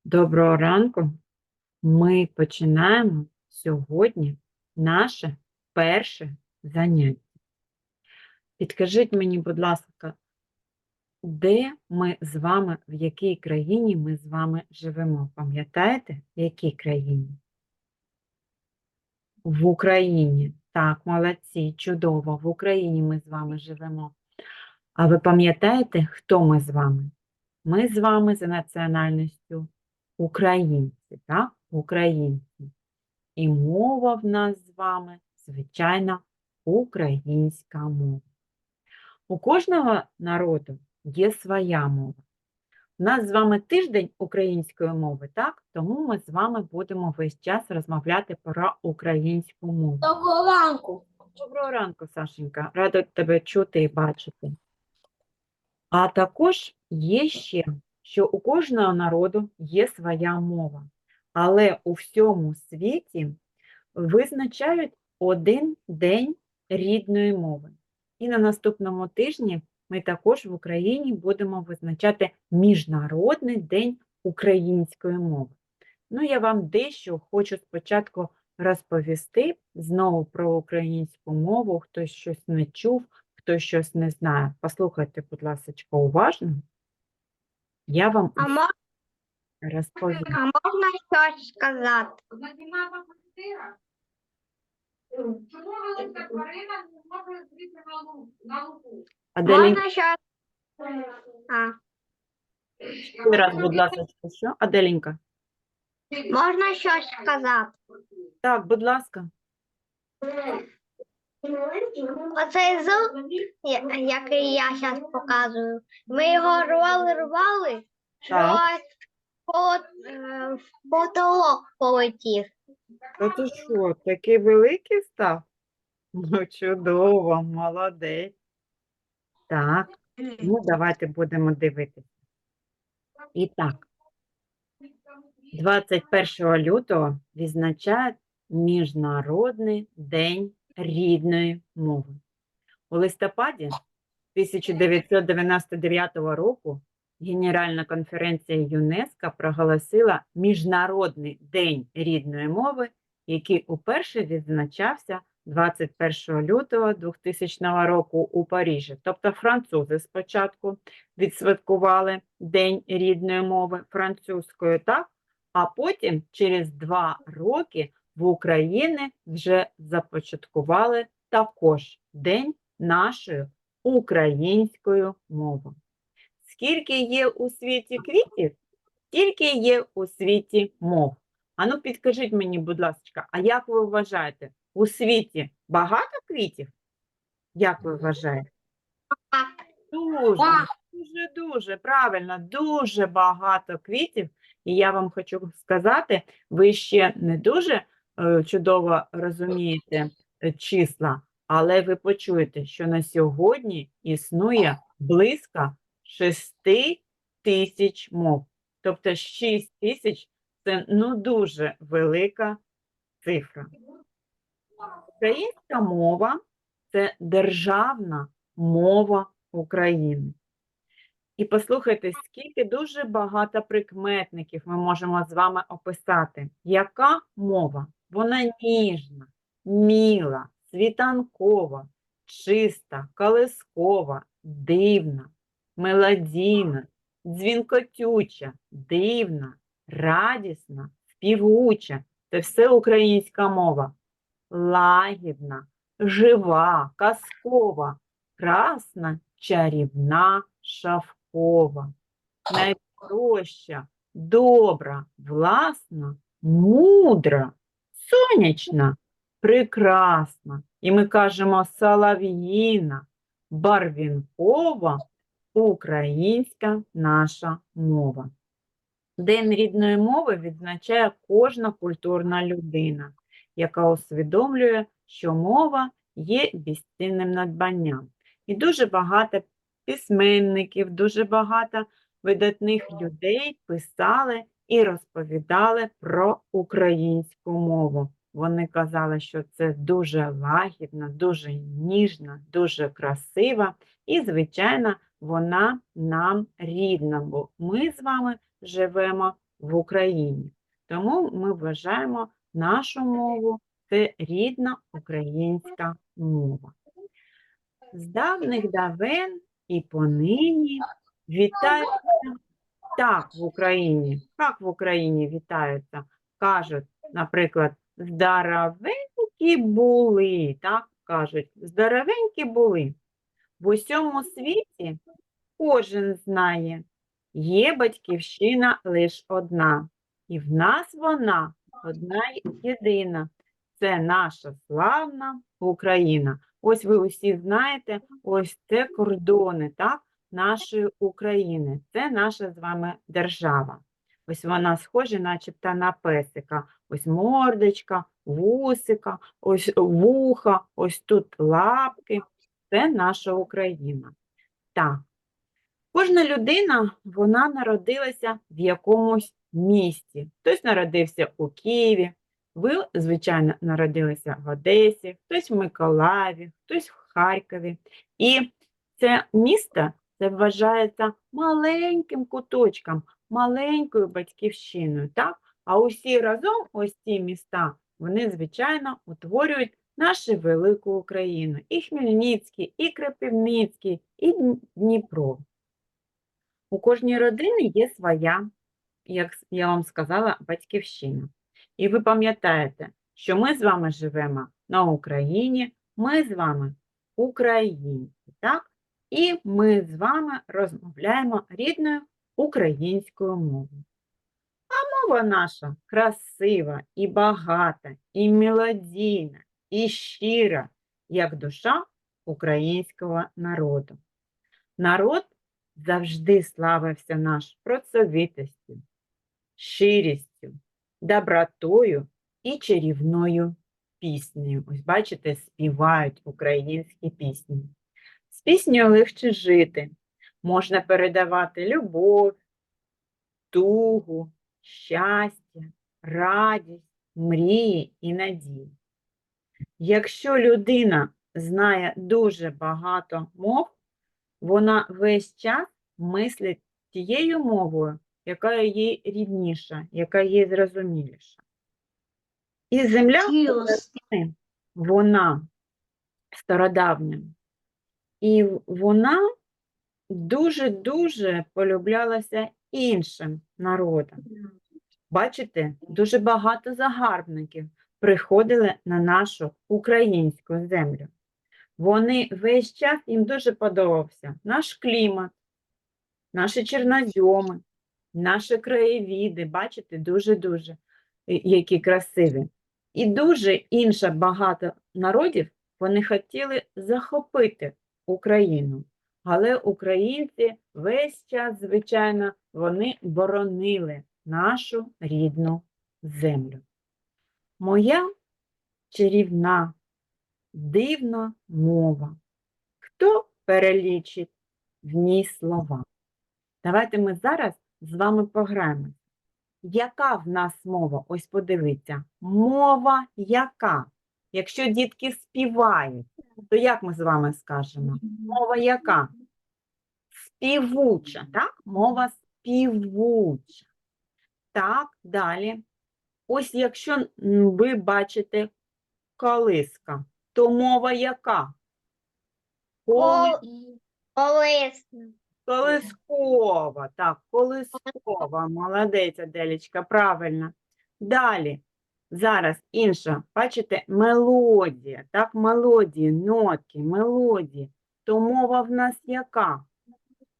Доброго ранку. Ми починаємо сьогодні наше перше заняття. Підкажіть мені, будь ласка, де ми з вами, в якій країні ми з вами живемо? Пам'ятаєте, в якій країні? В Україні. Так, молодці, чудово. В Україні ми з вами живемо. А ви пам'ятаєте, хто ми з вами? Ми з вами за національністю українці, так? Українці. І мова в нас з вами, звичайно, українська мова. У кожного народу є своя мова. У нас з вами тиждень української мови, так? Тому ми з вами будемо весь час розмовляти про українську мову. Доброго ранку. Доброго ранку, Сашенька. Рада тебе чути і бачити. А також є ще, що у кожного народу є своя мова. Але у всьому світі визначають один день рідної мови. І на наступному тижні ми також в Україні будемо визначати Міжнародний день української мови. Ну, я вам дещо хочу спочатку розповісти знову про українську мову, хтось щось не чув, хтось щось не знає. Послухайте, будь ласка, уважно. Я вам розповім. А можна щось сказати? Чому велика тварина не може жити на луку? Аделінка, Можна щось? ще раз, будь ласка, що? Аделінка. Можна щось сказати? Так, будь ласка. Оцей зуб, який я зараз показую, ми його рвали, Так. в потолок полетів. Та ти що, такий великий став? Ну, чудово, молодець. Так, ну давайте будемо дивитися. І так, 21 лютого відзначають Міжнародний день рідної мови. У листопаді 1999 року Генеральна конференція ЮНЕСКО проголосила Міжнародний день рідної мови, який уперше відзначався 21 лютого 2000 року у Парижі. Тобто французи спочатку відсвяткували День рідної мови французькою, так? А потім через 2 роки в Україні вже започаткували також День нашої українською мовою. Скільки є у світі квітів, стільки є у світі мов. Ану, підкажіть мені, будь ласка, а як ви вважаєте, у світі багато квітів? Як ви вважаєте? Дуже, правильно, дуже багато квітів. І я вам хочу сказати, ви ще не дуже чудово розумієте числа, але ви почуєте, що на сьогодні існує близько 6 тисяч мов. Тобто 6 тисяч – це дуже велика цифра. Українська мова – це державна мова України. І послухайте, скільки дуже багато прикметників ми можемо з вами описати. Яка мова? Вона ніжна, міла, світанкова, чиста, колискова, дивна, мелодійна, дзвінкотюча, дивна, радісна, співуча. Це все українська мова. Лагідна, жива, казкова, красна, чарівна, шовкова, найпроща, добра, власна, мудра, сонячна, прекрасна. І ми кажемо солов'їна, барвінкова, українська наша мова. День рідної мови відзначає кожна культурна людина, яка усвідомлює, що мова є безцінним надбанням. І дуже багато письменників, дуже багато видатних людей писали і розповідали про українську мову. Вони казали, що це дуже лагідна, дуже ніжна, дуже красива і, звичайно, вона нам рідна, бо ми з вами живемо в Україні. Тому ми вважаємо нашу мову це рідна українська мова. З давних давен і понині вітаються так в Україні. Як в Україні вітаються? Кажуть, наприклад, здоровенькі були, так кажуть, здоровенькі були. В усьому світі кожен знає, є батьківщина лиш одна, і в нас вона одна й єдина. Це наша славна Україна. Ось ви усі знаєте, ось це кордони, так, нашої України. Це наша з вами держава. Ось вона схожа начебто на песика. Ось мордочка, вусика, ось вуха, ось тут лапки. Це наша Україна. Так. Кожна людина, вона народилася в якомусь місті. Хтось народився у Києві, ви, звичайно, народилися в Одесі, хтось в Миколаєві, хтось в Харкові. І це місто, це вважається маленьким куточком, маленькою батьківщиною, так? А усі разом, ось ці міста, вони, звичайно, утворюють нашу велику Україну. І Хмельницький, і Кропивницький, і Дніпро. У кожній родині є своя, як я вам сказала, батьківщина. І ви пам'ятаєте, що ми з вами живемо на Україні, ми з вами українці, так? І ми з вами розмовляємо рідною українською мовою. А мова наша красива і багата, і мелодійна, і щира, як душа українського народу. Народ завжди славився наш працьовитістю, щирістю, добротою і чарівною піснею. Ось бачите, співають українські пісні. З піснею легше жити, можна передавати любов, тугу, щастя, радість, мрії і надії. Якщо людина знає дуже багато мов, вона весь час мислить тією мовою, яка їй рідніша, яка їй зрозуміліша. І земля України, вона стародавня, і вона дуже-дуже полюблялася іншим народам. Бачите, дуже багато загарбників приходили на нашу українську землю. Вони весь час, їм дуже подобався наш клімат, наші чорноземи, наші краєвіди, бачите, дуже-дуже які красиві. І дуже інше багато народів, вони хотіли захопити Україну. Але українці весь час, звичайно, вони боронили нашу рідну землю. Моя чарівна, дивна мова. Хто перелічить в ній слова? Давайте ми зараз з вами пограємо. Яка в нас мова? Ось подивіться. Мова яка? Якщо дітки співають, то як ми з вами скажемо? Мова яка? Співуча, так? Мова співуча. Так, далі. Ось якщо ви бачите колиска, то мова яка? Колесна. Колискова, так, колискова, молодець, Аделечка, правильно. Далі, зараз інша, бачите, мелодія, так, мелодії, нотки, мелодії. То мова в нас яка?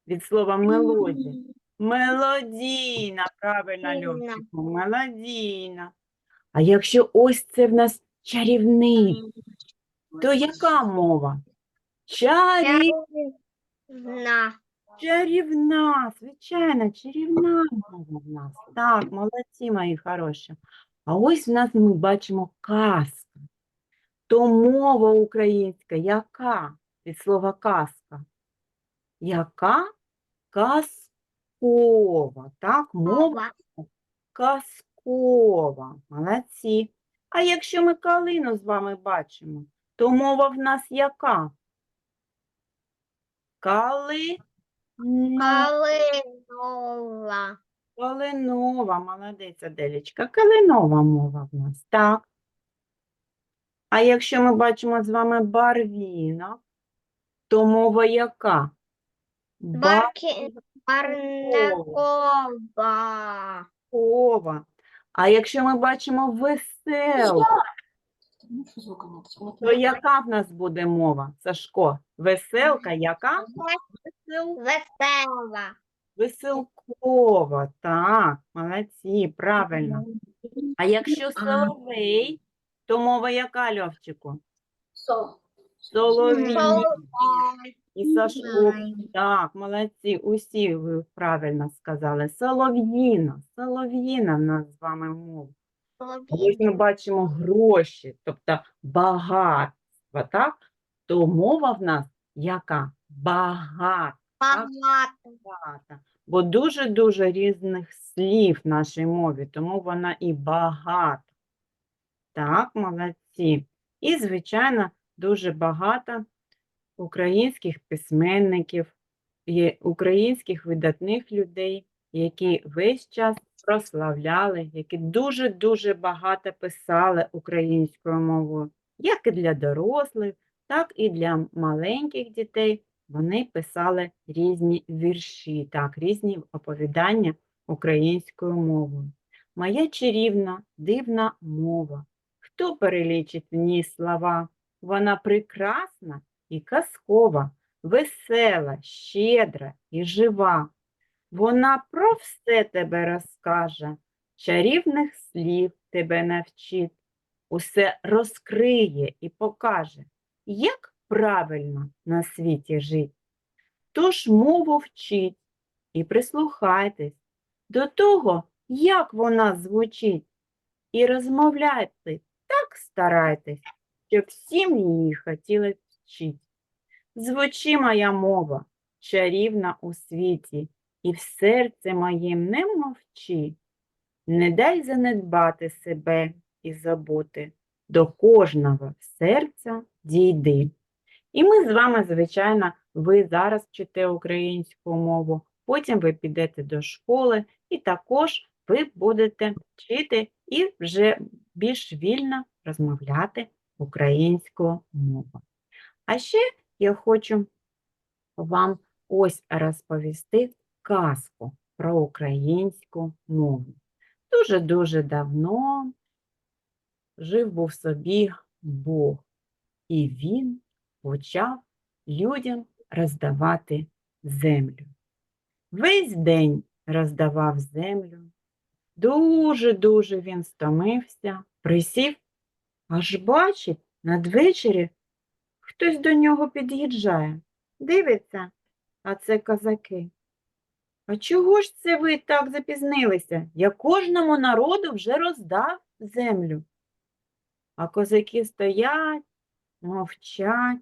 Від слова мелодія. Мелодійна, правильно, Льовчику, мелодійна. А якщо ось це в нас чарівний, то яка мова? Чарівна. Чарівна, звичайно, чарівна мова в нас. Так, молодці, мої хороші. А ось в нас ми бачимо казка. То мова українська, яка? Від слова казка. Яка? Казкова. Так, мова казкова. Молодці. А якщо ми калину з вами бачимо, то мова в нас яка? Ну, Калинова. калинова, молодець, Аделічка. Калинова мова в нас, так. А якщо ми бачимо з вами барвінок, то мова яка? Баркова. Баркова. А якщо ми бачимо веселку, то яка в нас буде мова, Сашко? Веселка яка? Весела. Веселкова, так, молодці, правильно. А якщо соловей, то мова яка, Льовчику? Соловій. І Сашко, так, молодці, усі ви правильно сказали. Солов'їна, солов'їна в нас з вами мова. Ось ми бачимо гроші, тобто багатство, так? То мова в нас яка? Багата. Багата. Бо дуже-дуже різних слів в нашій мові, тому вона і багата. Так, молодці. І, звичайно, дуже багато українських письменників, українських видатних людей, які весь час прославляли, які дуже-дуже багато писали українською мовою, як і для дорослих, так і для маленьких дітей. Вони писали різні вірші, так, різні оповідання українською мовою. Моя чарівна, дивна мова. Хто перелічить в ній слова? Вона прекрасна і казкова, весела, щедра і жива. Вона про все тебе розкаже, чарівних слів тебе навчить, усе розкриє і покаже, як правильно на світі жить. Тож мову вчіть і прислухайтесь до того, як вона звучить, і розмовляйте так старайтесь, щоб всім її хотіли вчить. Звучи моя мова, чарівна у світі, і в серці моїм не мовчи. Не дай занедбати себе і забути, до кожного серця дійди. І ми з вами, звичайно, ви зараз вчите українську мову, потім ви підете до школи і також ви будете вчити і вже більш вільно розмовляти українською мовою. А ще я хочу вам ось розповісти казку про українську мову. Дуже-дуже давно жив був собі Бог, і він почав людям роздавати землю. Весь день роздавав землю, дуже-дуже він стомився, присів, аж бачить, надвечері хтось до нього під'їжджає. Дивиться, а це козаки. А чого ж це ви так запізнилися? Я кожному народу вже роздав землю. А козаки стоять, мовчать.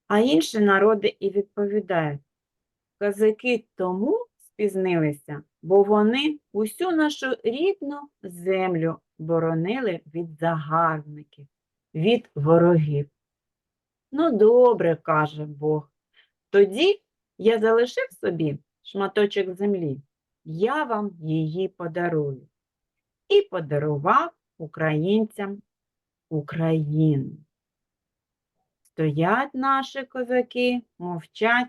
А інші народи і відповідають. Козаки тому спізнилися, бо вони усю нашу рідну землю боронили від загарбників, від ворогів. Ну, добре, каже Бог. Тоді я залишив собі шматочок землі, я вам її подарую. І подарував українцям Україну. Стоять наші козаки, мовчать,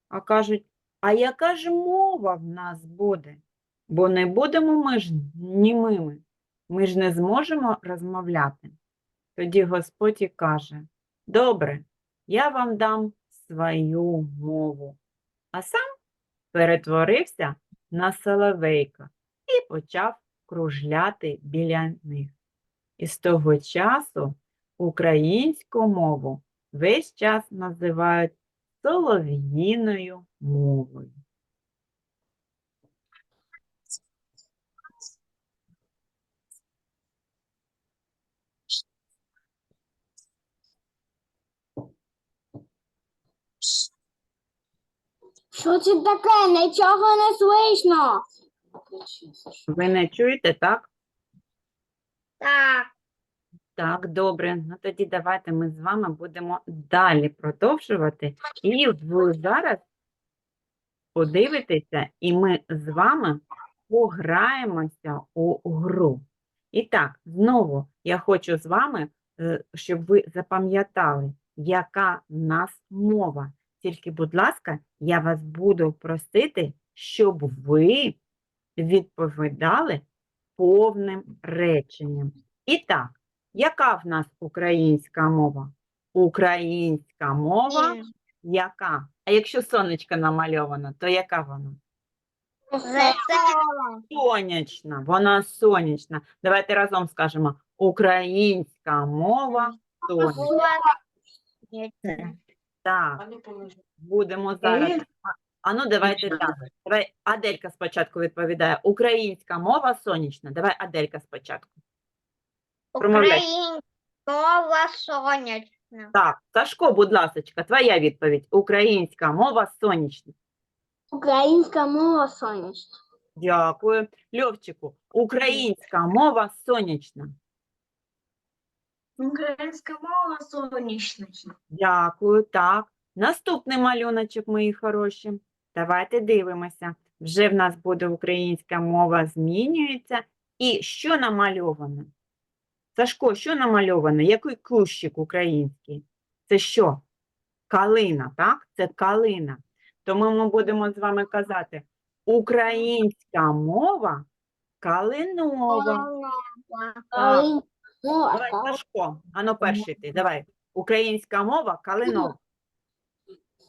а кажуть, а яка ж мова в нас буде? Бо не будемо ми ж німими, ми ж не зможемо розмовляти. Тоді Господь і каже, добре, я вам дам свою мову. А сам перетворився на соловейка і почав кружляти біля них. І з того часу українську мову весь час називають солов'їною мовою. Що це таке? Нічого не слышно. Ви не чуєте, так? Так. Так, добре. Ну тоді давайте ми з вами будемо далі продовжувати. І ви зараз подивитеся, і ми з вами пограємося у гру. І так, знову я хочу з вами, щоб ви запам'ятали, яка в нас мова. Тільки, будь ласка, я вас буду просити, щоб ви відповідали повним реченням. І так, яка в нас українська мова? Українська мова яка? А якщо сонечко намальовано, то яка вона? Весела. Сонячна, вона сонячна. Давайте разом скажемо: українська мова сонячна. Так, будемо зараз. Ну давайте так. Давай Аделька спочатку відповідає. Українська мова сонячна. Давай Аделька спочатку. Промовляй. Українська мова сонячна. Так, Сашко, будь ласочка, твоя відповідь. Українська мова сонячна. Українська мова сонячна. Дякую. Льовчику, українська мова сонячна. Українська мова сонячна. Дякую, так. Наступний малюночок, мої хороші. Давайте дивимося. Вже в нас буде українська мова змінюється. І що намальовано? Сашко, що намальовано? Який кущик український? Це що? Калина, так? Це калина. Тому ми будемо з вами казати: українська мова калинова. Так. Давай, Сашко, ано перший ти, давай. Українська мова калинова.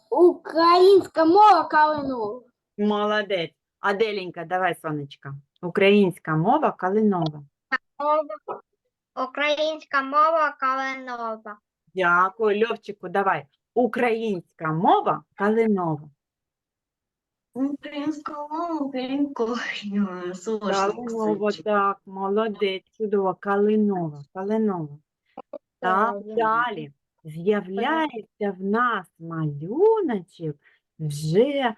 Українська мова калинова. Молодець. Аделінька, давай, сонечка. Українська мова калинова. Українська мова калинова. Дякую. Льовчику, давай. Українська мова калинова. Українська мова Калинова, так, молодець, чудово, калинова, калинова. Так, далі. З'являється в нас малюночок вже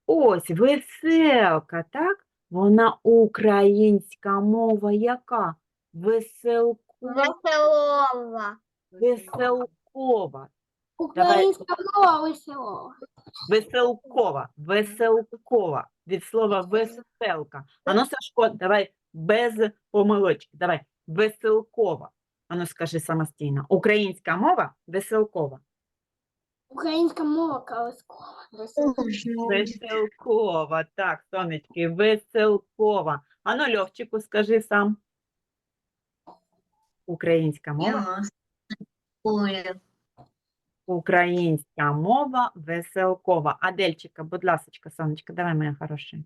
ось веселка, так? Вона українська мова яка? Веселова. Веселкова. Українська мова веселова. Веселкова, веселкова. Від слова веселка. Ану, Сашко, давай без помилочки. Давай, веселкова. Ану, скажи самостійно. Українська мова веселкова. Українська мова калинова. Веселкова, так, сонечки, веселкова. Ану, Льовчику, скажи сам. Українська мова. Українська мова веселкова. Адельчика, будь ласочка, сонечка, давай, моя хороша.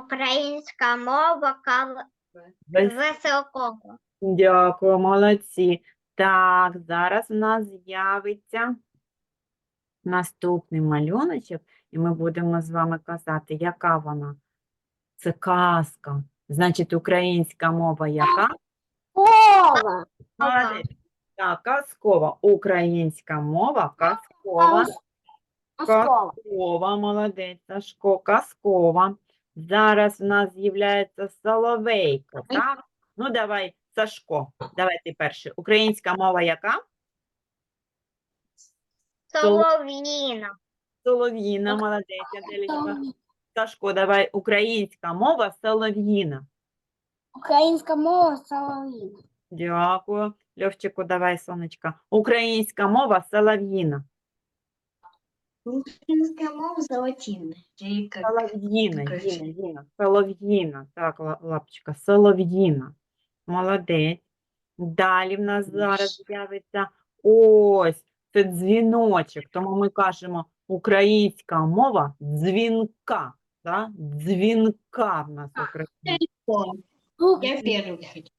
Українська мова веселкова. Дякую, молодці. Так, зараз у нас з'явиться наступний малюночок, і ми будемо з вами казати, яка вона. Це казка. Значить, українська мова яка? Мова. Молодець. Так, казкова. Українська мова казкова. Казкова, молодець, Сашко, казкова. Зараз в нас з'являється соловейко, так? Ну, давай, Сашко, давай ти перший. Українська мова яка? Солов'їна. Солов'їна, молодець, Аделічка. Сашко, давай, українська мова солов'їна. Українська мова солов'їна. Дякую. Льовчику, давай, сонечка. Українська мова солов'їна. Українська мова солов'їна. Солов'їна, Їна. Солов'їна, так, лапчика, солов'їна. Молодець. Далі в нас зараз з'явиться ось, це дзвіночок, тому ми кажемо українська мова дзвінка. Да? Дзвінка в нас українська. Я перший.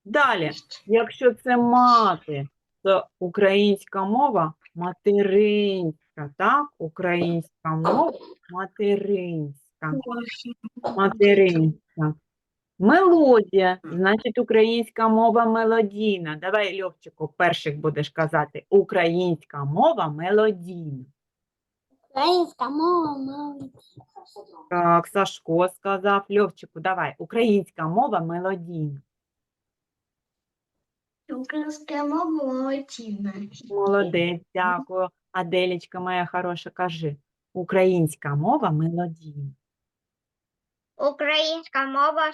Далі, якщо це мати, то українська мова материнська, так? Українська мова материнська. Материнська. Мелодія, значить, українська мова мелодійна. Давай, Льовчику, перших будеш казати. Українська мова мелодійна. Українська мова мелодійна. Так, Сашко сказав. Льовчику, давай. Українська мова мелодійна. Українська мова молодчина. Молодець, дякую. Аделічка моя хороша, кажи. Українська мова мелодійна. Українська мова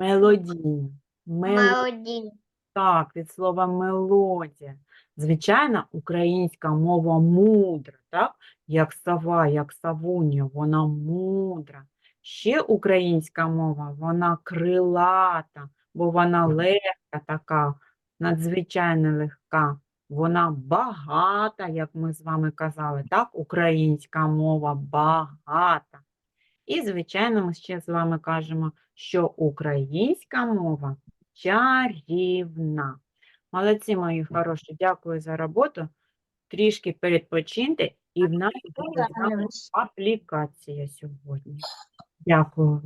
Мелодійна. молодіна. Так, від слова мелодія. Звичайно, українська мова мудра, так? Як сова, як савунія, вона мудра. Ще українська мова, вона крилата, бо вона легка така, надзвичайно легка. Вона багата, як ми з вами казали, так? Українська мова багата. І, звичайно, ми ще з вами кажемо, що українська мова чарівна. Молодці, мої хороші, дякую за роботу. Трішки передпочиньте, і в нас буде з вами аплікація сьогодні. Дякую.